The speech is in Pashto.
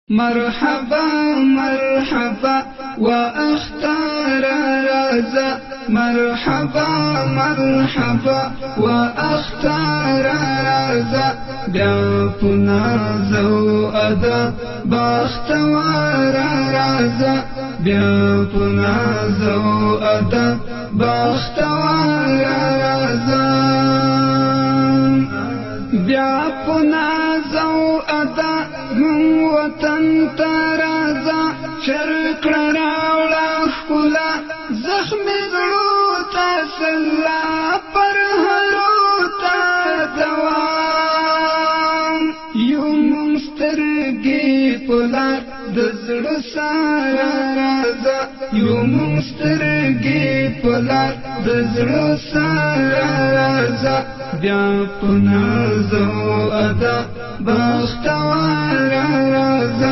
مرحبا مرحبا واختار رازا مرحبا مرحبا واختار رازا بیا پنازو ادا بختوار رازا بیا پنازو ادا بختوار رازا بیا پنازو ادا من وطن ترازا شرق راولا خلا زخم زلو تسلا پر هلو تا دوام یو مسترگی پلار دزل سارا رازا یو مسترگی پلار دزل سارا رازا بیا پنازو ادا بختوار رازا